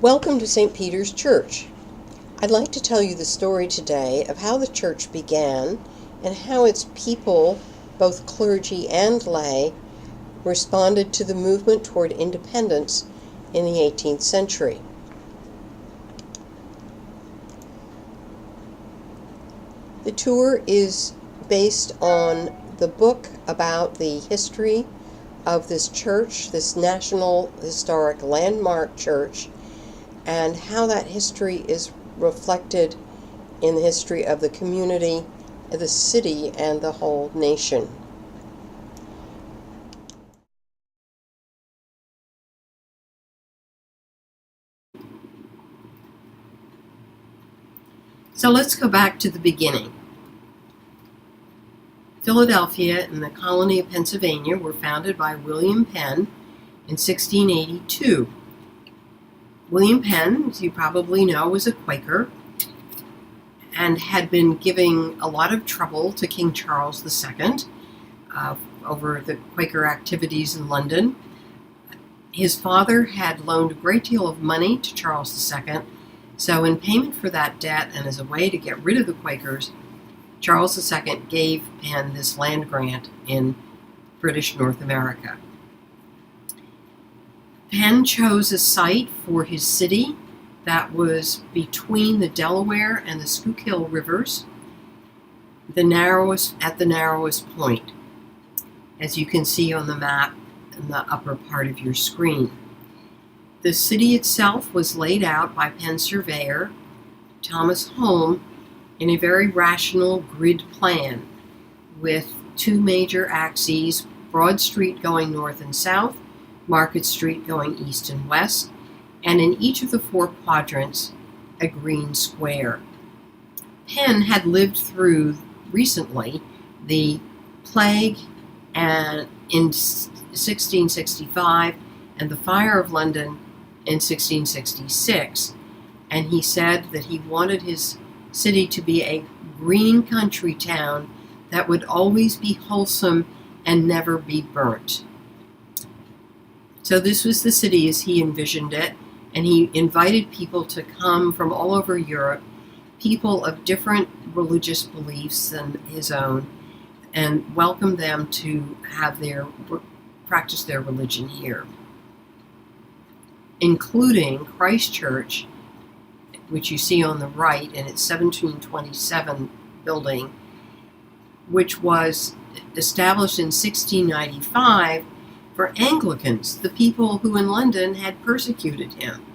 Welcome to St. Peter's Church. I'd like to tell you the story today of how the church began and how its people, both clergy and lay, responded to the movement toward independence in the 18th century. The tour is based on the book about the history of this church, this National Historic Landmark Church, and how that history is reflected in the history of the community, the city, and the whole nation. So let's go back to the beginning. Philadelphia and the colony of Pennsylvania were founded by William Penn in 1682. William Penn, as you probably know, was a Quaker and had been giving a lot of trouble to King Charles II over the Quaker activities in London. His father had loaned a great deal of money to Charles II, so in payment for that debt and as a way to get rid of the Quakers, Charles II gave Penn this land grant in British North America. Penn chose a site for his city that was between the Delaware and the Schuylkill rivers, at the narrowest point, as you can see on the map in the upper part of your screen. The city itself was laid out by Penn's surveyor, Thomas Home, in a very rational grid plan with two major axes, Broad Street going north and south, Market Street going east and west, and in each of the four quadrants, a green square. Penn had lived through recently the plague in 1665 and the fire of London in 1666, and he said that he wanted his city to be a green country town that would always be wholesome and never be burnt. So this was the city as he envisioned it, and he invited people to come from all over Europe, people of different religious beliefs than his own, and welcomed them to have practice their religion here, including Christ Church, which you see on the right in its 1727 building, which was established in 1695 for Anglicans, the people who in London had persecuted him.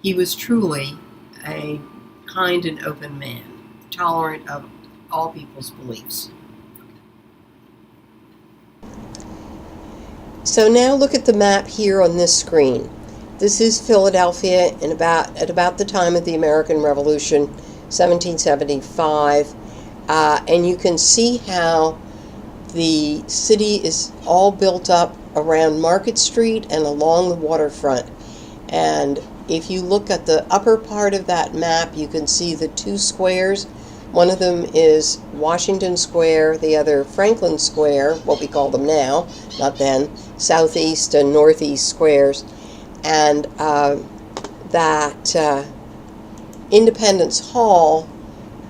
He was truly a kind and open man, tolerant of all people's beliefs. So now look at the map here on this screen. This is Philadelphia at about the time of the American Revolution, 1775, and you can see how the city is all built up around Market Street and along the waterfront. And if you look at the upper part of that map, you can see the two squares. One of them is Washington Square, the other Franklin Square, what we call them now, not then, southeast and northeast squares. And that Independence Hall,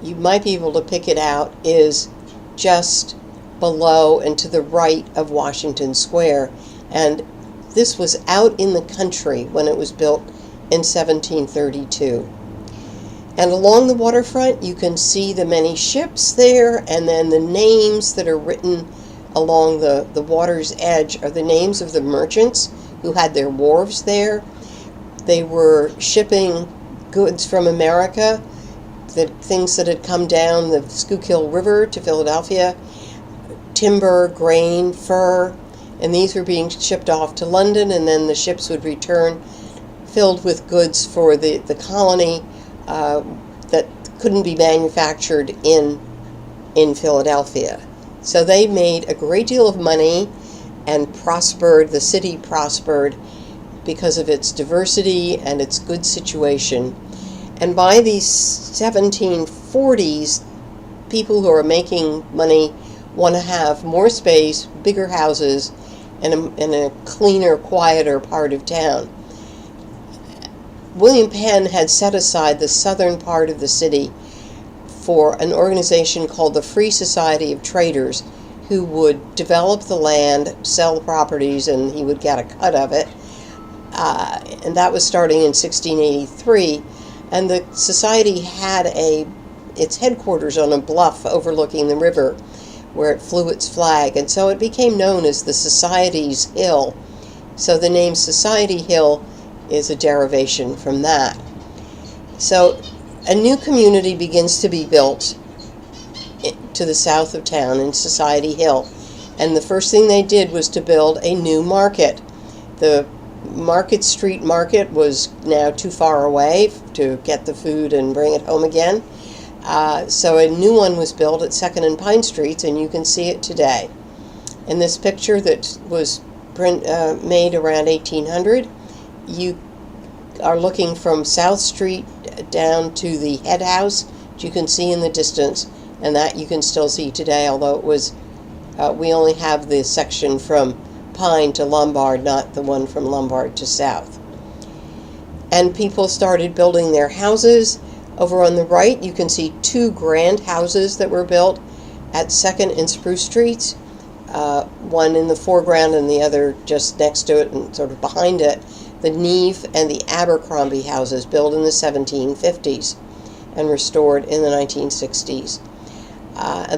you might be able to pick it out, is just below and to the right of Washington Square. And this was out in the country when it was built in 1732. And along the waterfront, you can see the many ships there, and then the names that are written along the water's edge are the names of the merchants who had their wharves there. They were shipping goods from America, the things that had come down the Schuylkill River to Philadelphia, timber, grain, fur, and these were being shipped off to London, and then the ships would return filled with goods for the colony that couldn't be manufactured in Philadelphia. So they made a great deal of money and prospered. The city prospered because of its diversity and its good situation. And by the 1740s, people who are making money want to have more space, bigger houses, and a cleaner, quieter part of town. William Penn had set aside the southern part of the city for an organization called the Free Society of Traders, who would develop the land, sell properties, and he would get a cut of it. And that was starting in 1683. And the society had its headquarters on a bluff overlooking the river, where it flew its flag, and so it became known as the Society's Hill. So the name Society Hill is a derivation from that. So a new community begins to be built to the south of town in Society Hill, and the first thing they did was to build a new market. The Market Street Market was now too far away to get the food and bring it home again. So a new one was built at 2nd and Pine Streets, and you can see it today. In this picture that was made around 1800, you are looking from South Street down to the head house, which you can see in the distance, and that you can still see today, although it was, we only have the section from Pine to Lombard, not the one from Lombard to South. And people started building their houses. Over on the right, you can see two grand houses that were built at 2nd and Spruce Streets, one in the foreground and the other just next to it and sort of behind it. The Neve and the Abercrombie houses, built in the 1750s and restored in the 1960s.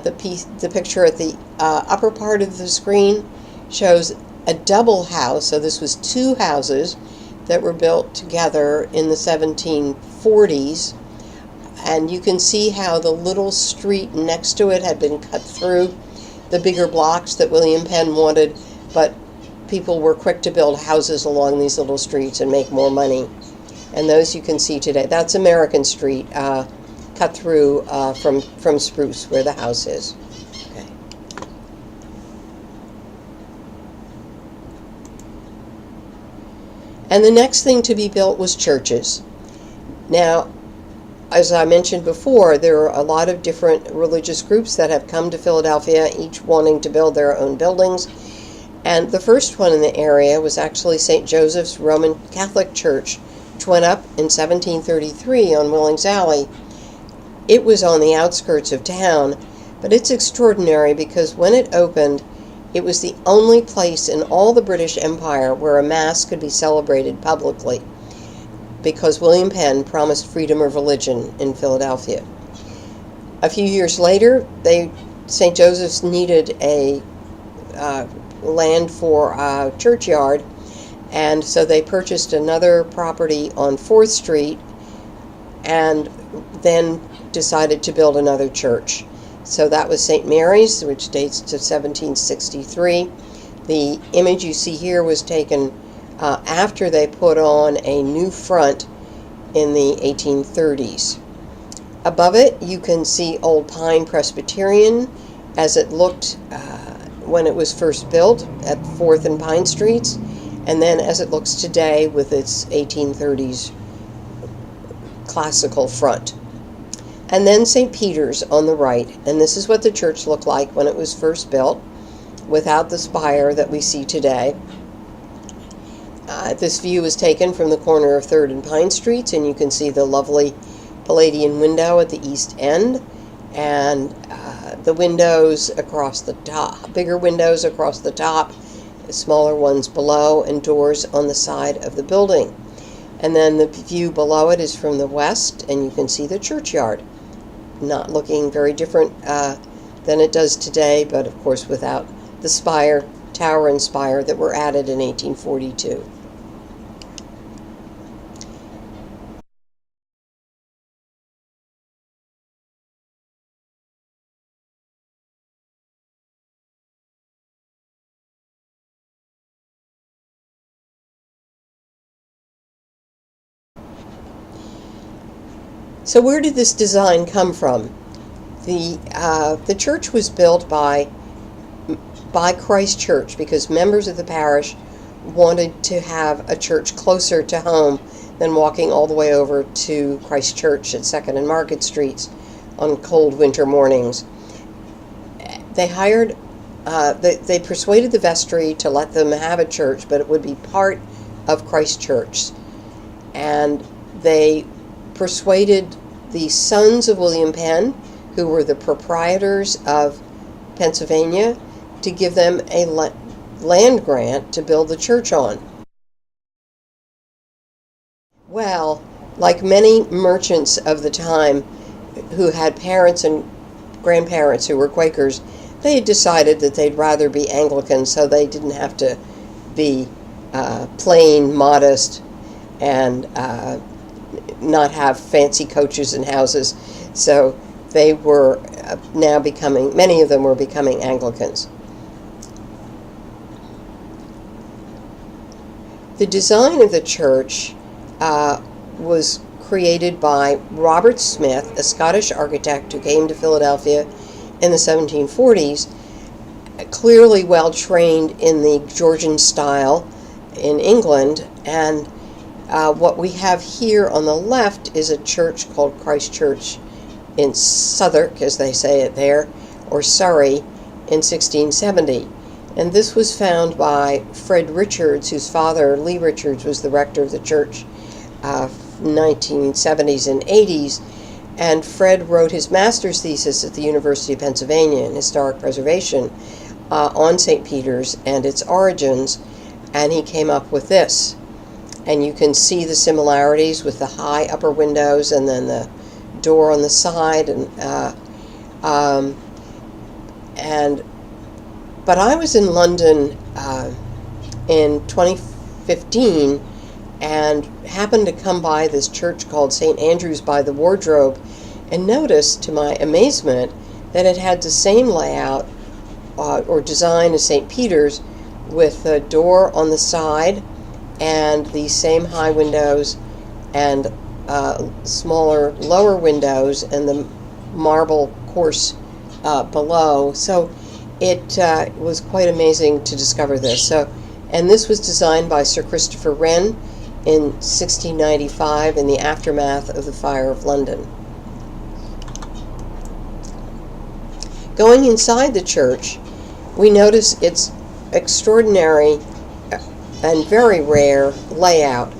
The picture at the upper part of the screen shows a double house. So this was two houses that were built together in the 1740s. And you can see how the little street next to it had been cut through the bigger blocks that William Penn wanted, but people were quick to build houses along these little streets and make more money. And those you can see today. That's American Street, cut through from Spruce, where the house is. Okay. And the next thing to be built was churches. Now, as I mentioned before, there are a lot of different religious groups that have come to Philadelphia, each wanting to build their own buildings. And the first one in the area was actually St. Joseph's Roman Catholic Church, which went up in 1733 on Willings Alley. It was on the outskirts of town, but it's extraordinary because when it opened, it was the only place in all the British Empire where a Mass could be celebrated publicly, because William Penn promised freedom of religion in Philadelphia. A few years later, St. Joseph's needed a land for a churchyard, and so they purchased another property on 4th Street and then decided to build another church. So that was St. Mary's, which dates to 1763. The image you see here was taken after they put on a new front in the 1830s. Above it, you can see Old Pine Presbyterian as it looked when it was first built at 4th and Pine Streets, and then as it looks today with its 1830s classical front. And then St. Peter's on the right, and this is what the church looked like when it was first built, without the spire that we see today. This view is taken from the corner of 3rd and Pine Streets, and you can see the lovely Palladian window at the east end, and the windows across the top, bigger windows across the top, smaller ones below, and doors on the side of the building. And then the view below it is from the west, and you can see the churchyard, not looking very different than it does today, but of course without the spire, tower and spire that were added in 1842. So where did this design come from? The church was built by Christ Church because members of the parish wanted to have a church closer to home than walking all the way over to Christ Church at 2nd and Market Streets on cold winter mornings. They persuaded the vestry to let them have a church, but it would be part of Christ Church. And they persuaded the sons of William Penn, who were the proprietors of Pennsylvania, to give them a land grant to build the church on. Well, like many merchants of the time who had parents and grandparents who were Quakers, they had decided that they'd rather be Anglican so they didn't have to be plain, modest, and not have fancy coaches and houses. So they were now becoming, many of them were becoming Anglicans. The design of the church was created by Robert Smith, a Scottish architect who came to Philadelphia in the 1740s, clearly well trained in the Georgian style in England. And what we have here on the left is a church called Christ Church in Southwark, as they say it there, or Surrey, in 1670. And this was found by Fred Richards, whose father, Lee Richards, was the rector of the church 1970s and 80s. And Fred wrote his master's thesis at the University of Pennsylvania in historic preservation on St. Peter's and its origins, and he came up with this. And you can see the similarities with the high upper windows and then the door on the side. But I was in London in 2015 and happened to come by this church called St. Andrew's by the Wardrobe, and noticed, to my amazement, that it had the same layout or design as St. Peter's, with a door on the side and the same high windows and smaller lower windows and the marble course below. So it was quite amazing to discover this. And this was designed by Sir Christopher Wren in 1695 in the aftermath of the Fire of London. Going inside the church, we notice its extraordinary and very rare layout.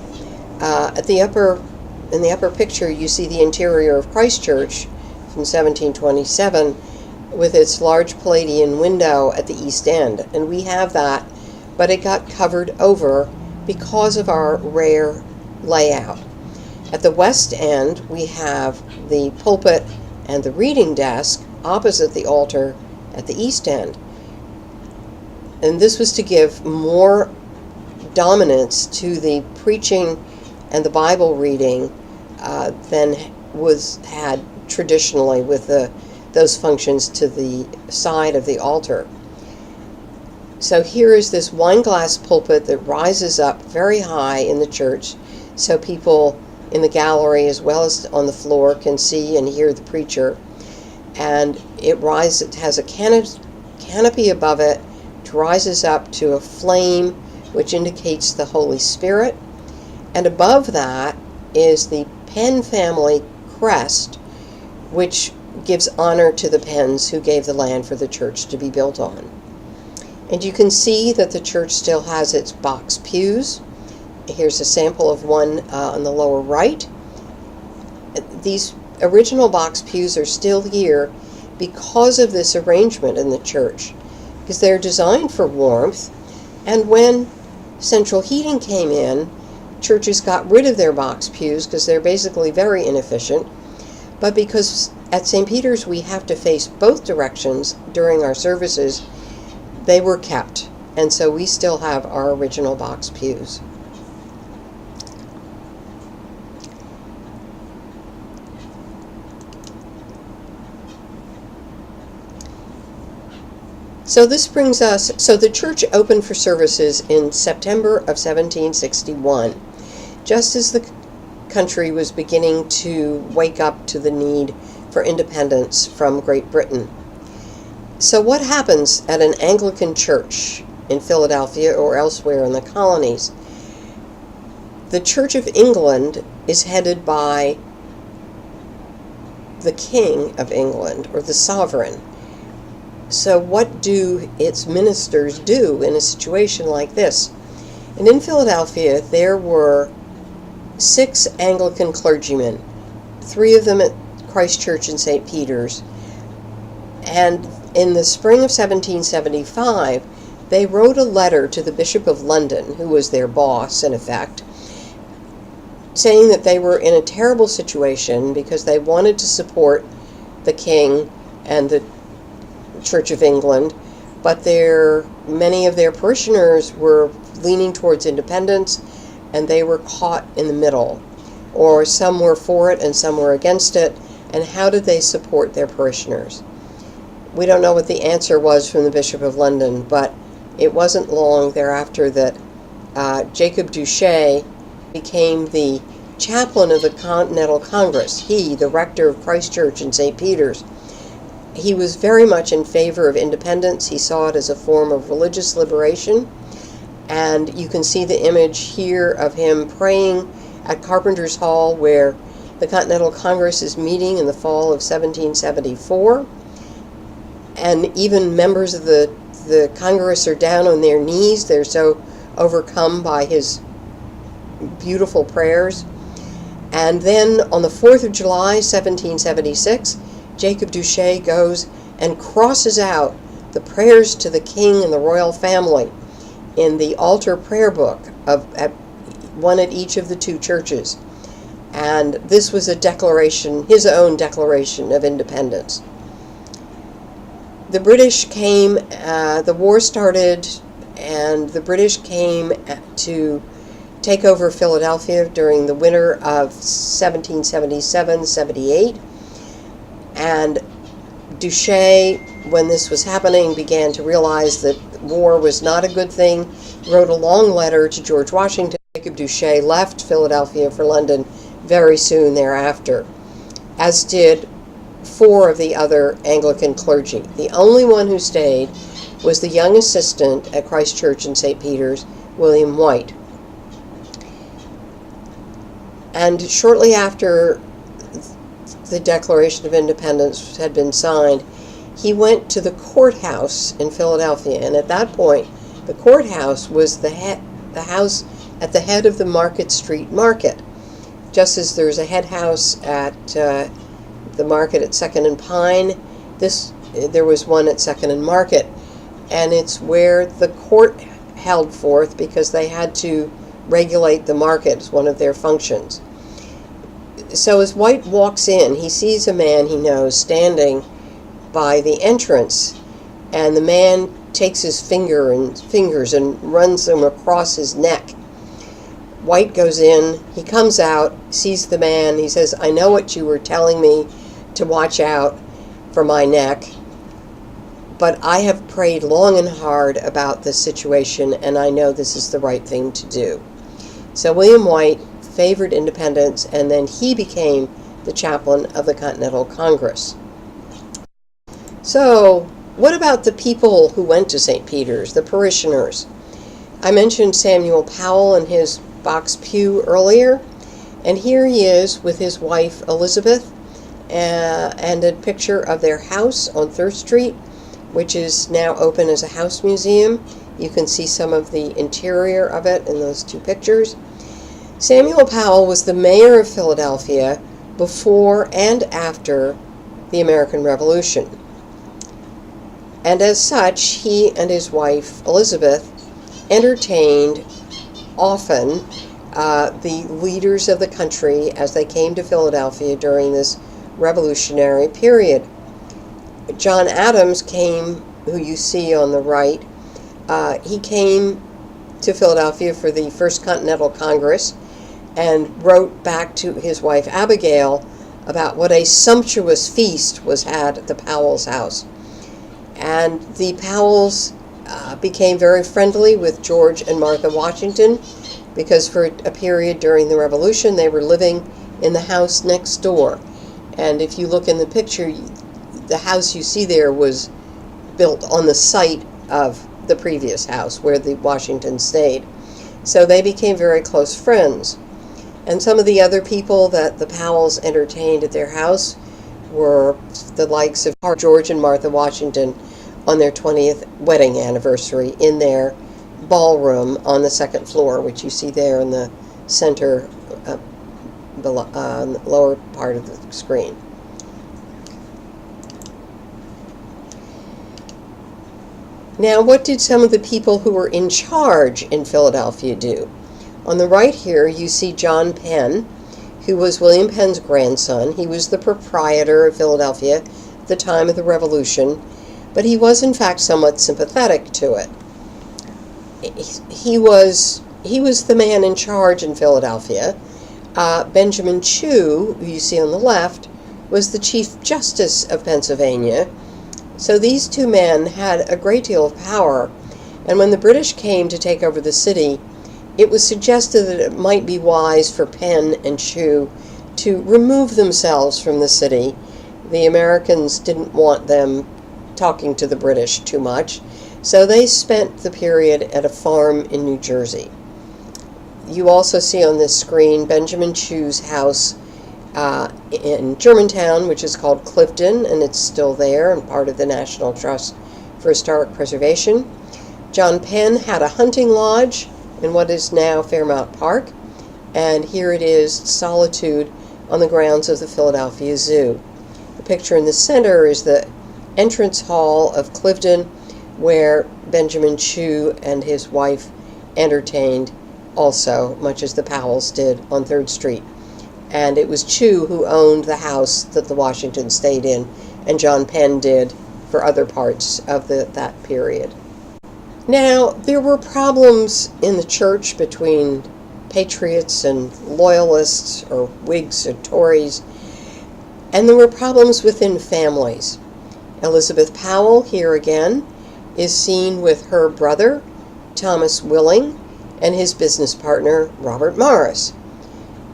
In the upper picture, you see the interior of Christ Church from 1727 with its large Palladian window at the east end. And we have that, but it got covered over because of our rare layout. At the west end, we have the pulpit and the reading desk opposite the altar at the east end. And this was to give more dominance to the preaching and the Bible reading than was had traditionally with those functions to the side of the altar. So here is this wine glass pulpit that rises up very high in the church, so people in the gallery as well as on the floor can see and hear the preacher. And it has a canopy above it, which rises up to a flame which indicates the Holy Spirit. And above that is the Penn family crest, which gives honor to the Penns who gave the land for the church to be built on. And you can see that the church still has its box pews. Here's a sample of one on the lower right. These original box pews are still here because of this arrangement in the church, because they're designed for warmth. And when central heating came in, churches got rid of their box pews because they're basically very inefficient. But because at St. Peter's we have to face both directions during our services, they were kept. And so we still have our original box pews. So this brings us, so the church opened for services in September of 1761, just as the country was beginning to wake up to the need for independence from Great Britain. So what happens at an Anglican church in Philadelphia or elsewhere in the colonies? The Church of England is headed by the King of England, or the sovereign. So what do its ministers do in a situation like this? And in Philadelphia, there were 6 Anglican clergymen, 3 of them at Christ Church in St. Peter's. And in the spring of 1775, they wrote a letter to the Bishop of London, who was their boss in effect, saying that they were in a terrible situation because they wanted to support the king and the Church of England, but many of their parishioners were leaning towards independence, and they were caught in the middle, or some were for it and some were against it. And how did they support their parishioners? We don't know what the answer was from the Bishop of London, but it wasn't long thereafter that Jacob Duché became the chaplain of the Continental Congress. He, the rector of Christ Church in St. Peter's, he was very much in favor of independence. He saw it as a form of religious liberation. And you can see the image here of him praying at Carpenter's Hall, where the Continental Congress is meeting in the fall of 1774. And even members of the Congress are down on their knees. They're so overcome by his beautiful prayers. And then on the 4th of July, 1776, Jacob Duché goes and crosses out the prayers to the king and the royal family in the altar prayer book, one at each of the 2 churches. And this was a declaration, his own declaration of independence. The British came, the war started, and the British came to take over Philadelphia during the winter of 1777-78. And Duché, when this was happening, began to realize that war was not a good thing. He wrote a long letter to George Washington. Jacob Duché left Philadelphia for London very soon thereafter, as did 4 of the other Anglican clergy. The only one who stayed was the young assistant at Christ Church in St. Peter's, William White. And shortly after the Declaration of Independence had been signed, he went to the courthouse in Philadelphia. And at that point, the courthouse was the house at the head of the Market Street Market. Just as there's a head house at the market at 2nd and Pine, there was one at 2nd and Market. And it's where the court held forth because they had to regulate the market as one of their functions. So as White walks in, he sees a man he knows standing by the entrance, and the man takes his fingers and runs them across his neck. White goes in, he comes out, sees the man, he says, "I know what you were telling me to watch out for my neck, but I have prayed long and hard about this situation, and I know this is the right thing to do." So William White favored independence, and then he became the chaplain of the Continental Congress. So, what about the people who went to St. Peter's, the parishioners? I mentioned Samuel Powell and his box pew earlier, and here he is with his wife Elizabeth, and a picture of their house on Third Street, which is now open as a house museum. You can see some of the interior of it in those 2 pictures. Samuel Powell was the mayor of Philadelphia before and after the American Revolution. And as such, he and his wife, Elizabeth, entertained often the leaders of the country as they came to Philadelphia during this revolutionary period. John Adams came, who you see on the right, he came to Philadelphia for the First Continental Congress and wrote back to his wife Abigail about what a sumptuous feast was had at the Powell's house. And the Powells became very friendly with George and Martha Washington because for a period during the Revolution they were living in the house next door. And if you look in the picture, the house you see there was built on the site of the previous house where the Washingtons stayed. So they became very close friends. And some of the other people that the Powells entertained at their house were the likes of George and Martha Washington on their 20th wedding anniversary in their ballroom on the 2nd floor, which you see there in the center lower part of the screen. Now, what did some of the people who were in charge in Philadelphia do? On the right here, you see John Penn, who was William Penn's grandson. He was the proprietor of Philadelphia at the time of the Revolution, but he was in fact somewhat sympathetic to it. He was the man in charge in Philadelphia. Benjamin Chew, who you see on the left, was the Chief Justice of Pennsylvania. So these two men had a great deal of power, and when the British came to take over the city, it was suggested that it might be wise for Penn and Chew to remove themselves from the city. The Americans didn't want them talking to the British too much, so they spent the period at a farm in New Jersey. You also see on this screen Benjamin Chew's house in Germantown, which is called Clifton, and it's still there and part of the National Trust for Historic Preservation. John Penn had a hunting lodge in what is now Fairmount Park, and here it is, Solitude, on the grounds of the Philadelphia Zoo. The picture in the center is the entrance hall of Clifton, where Benjamin Chew and his wife entertained also, much as the Powells did on 3rd Street. And it was Chew who owned the house that the Washingtons stayed in, and John Penn did for other parts of that period. Now, there were problems in the church between Patriots and Loyalists, or Whigs or Tories, and there were problems within families. Elizabeth Powell, here again, is seen with her brother, Thomas Willing, and his business partner, Robert Morris.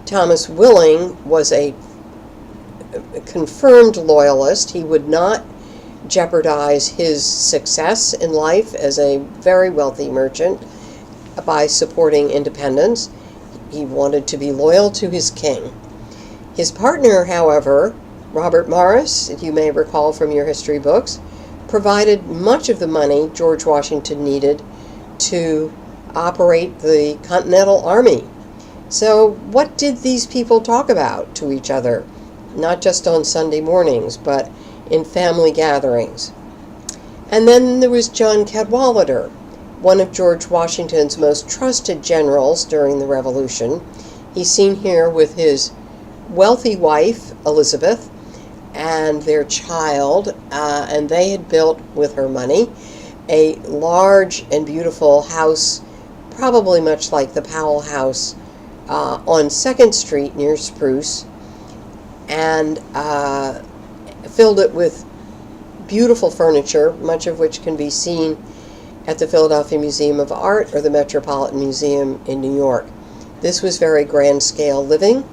Thomas Willing was a confirmed Loyalist. He would not jeopardize his success in life as a very wealthy merchant by supporting independence. He wanted to be loyal to his king. His partner, however, Robert Morris, you may recall from your history books, provided much of the money George Washington needed to operate the Continental Army. So what did these people talk about to each other? Not just on Sunday mornings, but in family gatherings. And then there was John Cadwalader, one of George Washington's most trusted generals during the Revolution. He's seen here with his wealthy wife, Elizabeth, and their child, and they had built, with her money, a large and beautiful house, probably much like the Powell House, on 2nd Street near Spruce, and filled it with beautiful furniture, much of which can be seen at the Philadelphia Museum of Art or the Metropolitan Museum in New York. This was very grand scale living,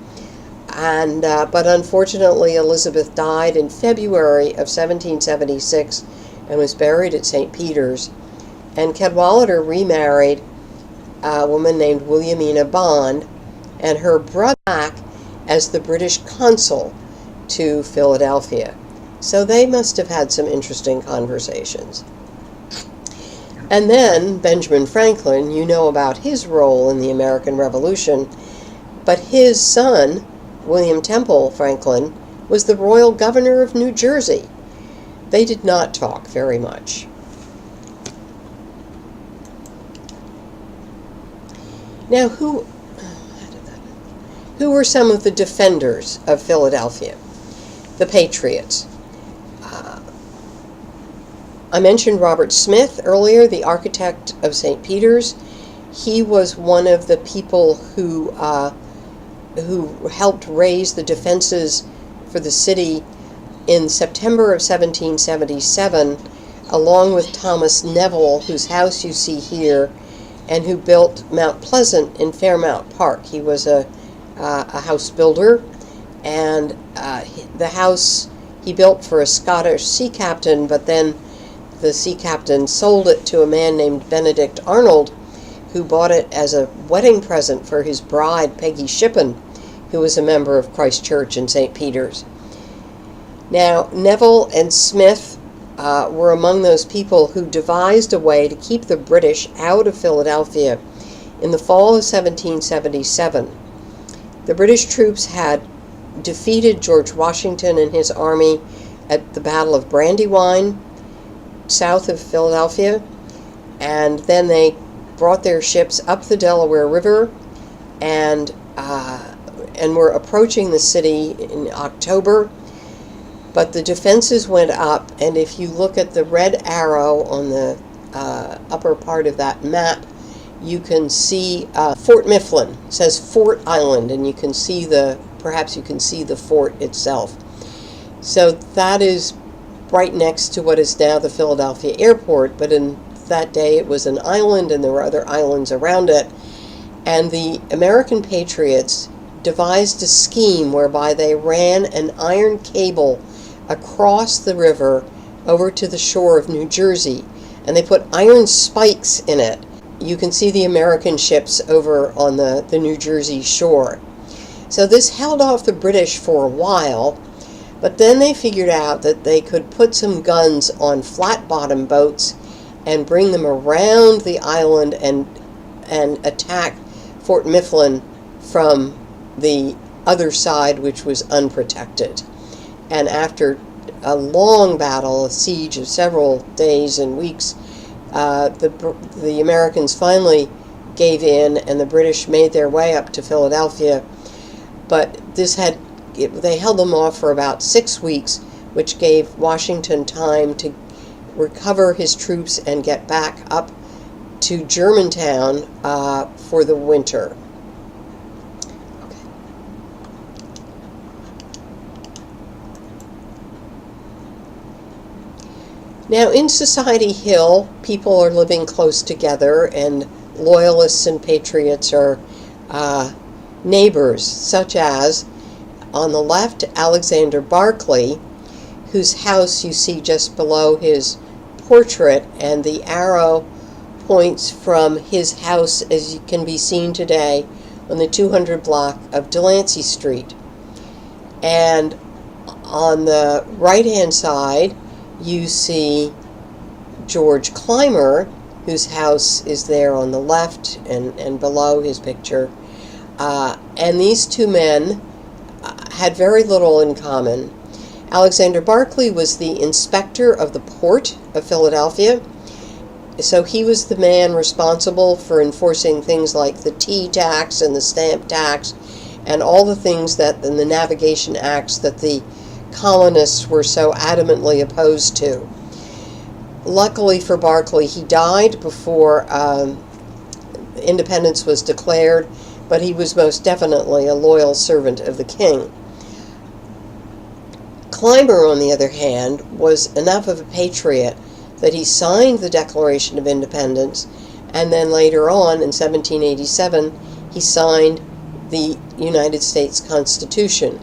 and but unfortunately Elizabeth died in February of 1776 and was buried at St. Peter's, and Cadwalader remarried a woman named Williamina Bond, and her brother back as the British consul to Philadelphia. So they must have had some interesting conversations. And then Benjamin Franklin, you know about his role in the American Revolution, but his son, William Temple Franklin, was the royal governor of New Jersey. They did not talk very much. Now, who were some of the defenders of Philadelphia? The Patriots. I mentioned Robert Smith earlier, the architect of St. Peter's. He was one of the people who helped raise the defenses for the city in September of 1777, along with Thomas Neville, whose house you see here, and who built Mount Pleasant in Fairmount Park. He was a house builder, and the house he built for a Scottish sea captain, but then the sea captain sold it to a man named Benedict Arnold, who bought it as a wedding present for his bride, Peggy Shippen, who was a member of Christ Church in St. Peter's. Now, Neville and Smith were among those people who devised a way to keep the British out of Philadelphia in the fall of 1777. The British troops had defeated George Washington and his army at the Battle of Brandywine, south of Philadelphia, and then they brought their ships up the Delaware River and were approaching the city in October. But the defenses went up, and if you look at the red arrow on the upper part of that map, you can see Fort Mifflin. It says Fort Island, and you can see perhaps you can see the fort itself. So that is right next to what is now the Philadelphia airport, but in that day it was an island and there were other islands around it. And the American Patriots devised a scheme whereby they ran an iron cable across the river over to the shore of New Jersey, and they put iron spikes in it. You can see the American ships over on the New Jersey shore. So this held off the British for a while, but then they figured out that they could put some guns on flat-bottom boats and bring them around the island and attack Fort Mifflin from the other side, which was unprotected. And after a long battle, a siege of several days and weeks, the Americans finally gave in, and the British made their way up to Philadelphia. But they held them off for about 6 weeks, which gave Washington time to recover his troops and get back up to Germantown for the winter. Now, in Society Hill, people are living close together, and Loyalists and Patriots are neighbors, such as, on the left, Alexander Barclay, whose house you see just below his portrait, and the arrow points from his house, as can be seen today, on the 200 block of Delancey Street. And on the right-hand side, you see George Clymer, whose house is there on the left and below his picture. And these two men had very little in common. Alexander Barclay was the inspector of the port of Philadelphia, so he was the man responsible for enforcing things like the tea tax and the stamp tax and all the things that in the navigation acts that the colonists were so adamantly opposed to. Luckily for Barclay, he died before independence was declared, but he was most definitely a loyal servant of the king. Clymer, on the other hand, was enough of a patriot that he signed the Declaration of Independence, and then later on, in 1787, he signed the United States Constitution.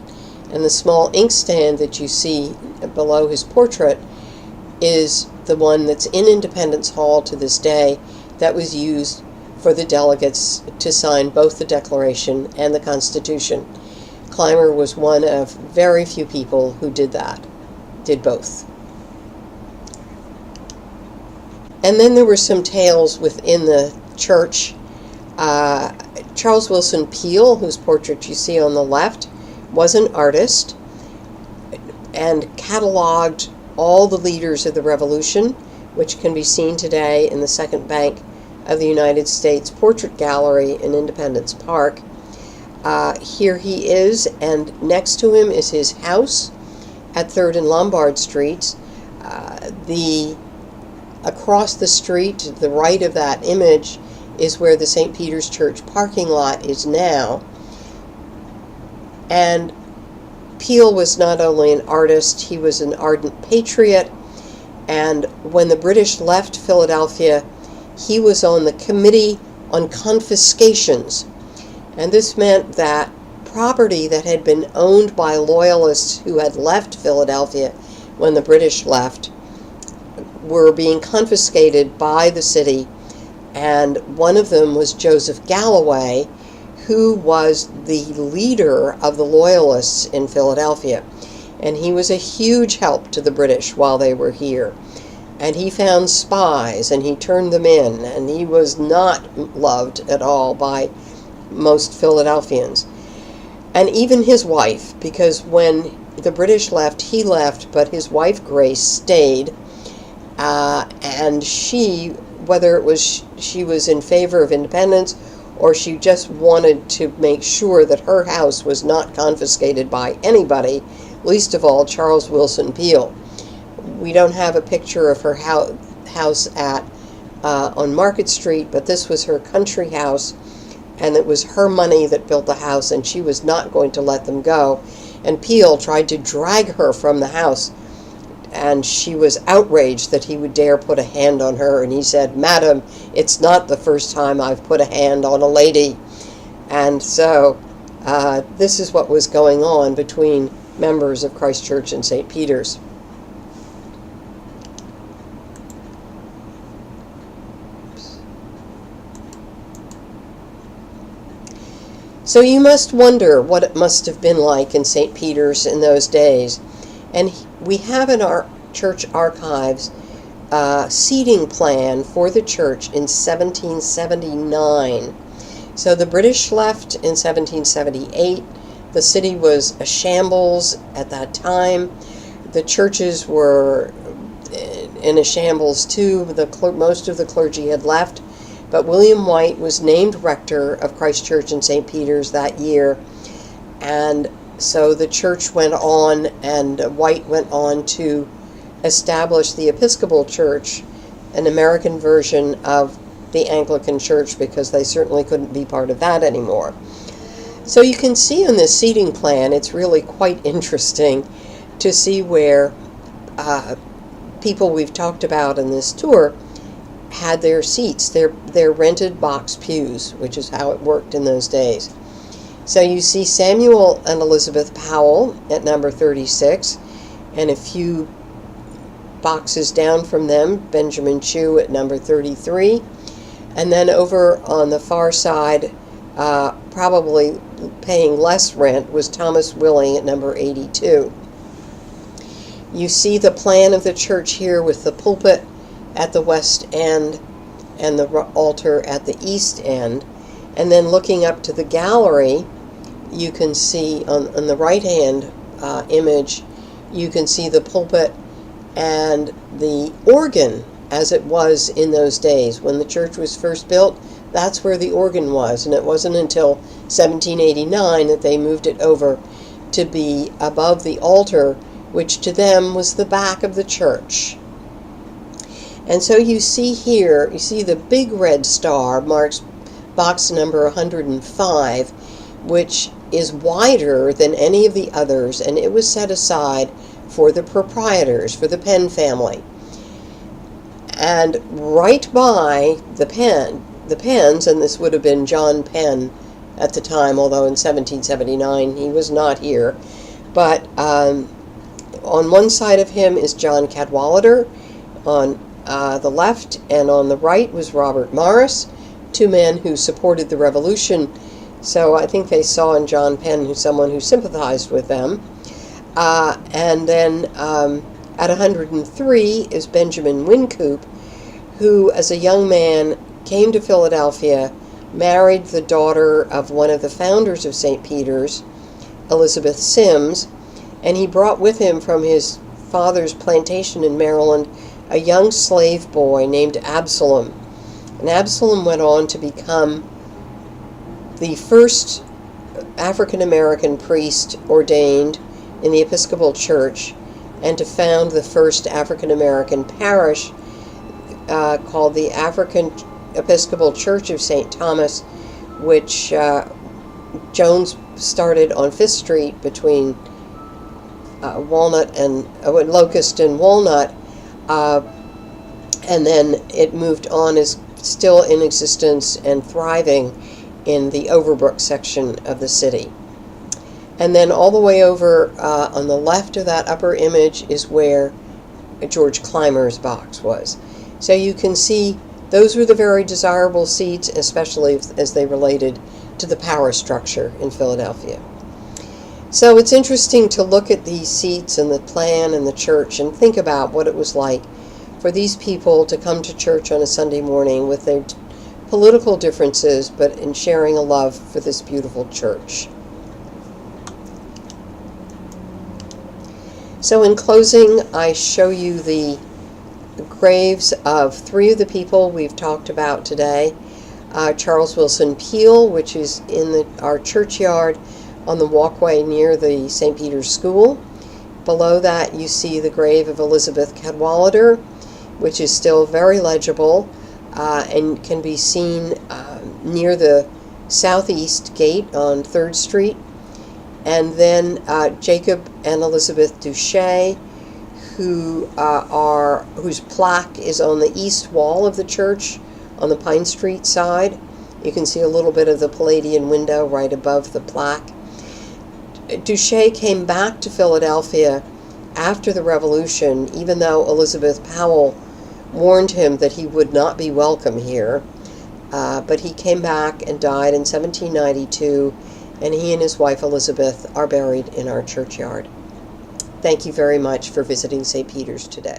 And the small inkstand that you see below his portrait is the one that's in Independence Hall to this day that was used for the delegates to sign both the Declaration and the Constitution. Clymer was one of very few people who did both. And then there were some tales within the church. Charles Wilson Peale, whose portrait you see on the left, was an artist and cataloged all the leaders of the Revolution, which can be seen today in the Second Bank of the United States Portrait Gallery in Independence Park. Here he is, and next to him is his house at 3rd and Lombard Streets. Across the street, to the right of that image, is where the St. Peter's Church parking lot is now. And Peale was not only an artist, he was an ardent patriot, and when the British left Philadelphia, he was on the Committee on Confiscations. And this meant that property that had been owned by Loyalists who had left Philadelphia when the British left were being confiscated by the city, and one of them was Joseph Galloway, who was the leader of the Loyalists in Philadelphia. And he was a huge help to the British while they were here. And he found spies, and he turned them in, and he was not loved at all by most Philadelphians. And even his wife, because when the British left, he left, but his wife Grace stayed. And she, whether it was she was in favor of independence or she just wanted to make sure that her house was not confiscated by anybody, least of all Charles Willson Peale. We don't have a picture of her house on Market Street, but this was her country house, and it was her money that built the house, and she was not going to let them go. And Peale tried to drag her from the house, and she was outraged that he would dare put a hand on her, and he said, "Madam, it's not the first time I've put a hand on a lady." And so this is what was going on between members of Christ Church and St. Peter's. So you must wonder what it must have been like in St. Peter's in those days. And we have in our church archives a seating plan for the church in 1779. So the British left in 1778. The city was a shambles at that time. The churches were in a shambles too. Most of the clergy had left. But William White was named rector of Christ Church in St. Peter's that year. And so the church went on, and White went on to establish the Episcopal Church, an American version of the Anglican Church, because they certainly couldn't be part of that anymore. So you can see in this seating plan, it's really quite interesting to see where people we've talked about in this tour had their seats, their rented box pews, which is how it worked in those days. So you see Samuel and Elizabeth Powell at number 36, and a few boxes down from them, Benjamin Chew at number 33, and then over on the far side, probably paying less rent, was Thomas Willing at number 82. You see the plan of the church here with the pulpit at the west end and the altar at the east end. And then looking up to the gallery, you can see on the right hand image, you can see the pulpit and the organ as it was in those days. When the church was first built, that's where the organ was, and it wasn't until 1789 that they moved it over to be above the altar, which to them was the back of the church. And so you see here, you see the big red star marks box number 105, which is wider than any of the others, and it was set aside for the proprietors, for the Penn family. And right by the Penns, and this would have been John Penn at the time, although in 1779 he was not here, but on one side of him is John Cadwallader on the left, and on the right was Robert Morris, two men who supported the revolution. So I think they saw in John Penn someone who sympathized with them. And then at 103 is Benjamin Wynkoop, who as a young man came to Philadelphia, married the daughter of one of the founders of St. Peter's, Elizabeth Sims, and he brought with him from his father's plantation in Maryland a young slave boy named Absalom. And Absalom went on to become the first African-American priest ordained in the Episcopal Church, and to found the first African-American parish called the African Episcopal Church of St. Thomas, which Jones started on 5th Street between Locust and Walnut, and then it moved on, is still in existence and thriving in the Overbrook section of the city. And then all the way over on the left of that upper image is where George Clymer's box was. So you can see those were the very desirable seats, especially as they related to the power structure in Philadelphia. So it's interesting to look at these seats and the plan and the church and think about what it was like for these people to come to church on a Sunday morning with their political differences, but in sharing a love for this beautiful church. So in closing, I show you the graves of three of the people we've talked about today. Charles Wilson Peel, which is in our churchyard on the walkway near the St. Peter's School. Below that you see the grave of Elizabeth Cadwallader, which is still very legible and can be seen near the southeast gate on 3rd Street. And then Jacob and Elizabeth Duché, whose plaque is on the east wall of the church on the Pine Street side. You can see a little bit of the Palladian window right above the plaque. Duché came back to Philadelphia after the Revolution, even though Elizabeth Powell warned him that he would not be welcome here. But he came back and died in 1792, and he and his wife Elizabeth are buried in our churchyard. Thank you very much for visiting St. Peter's today.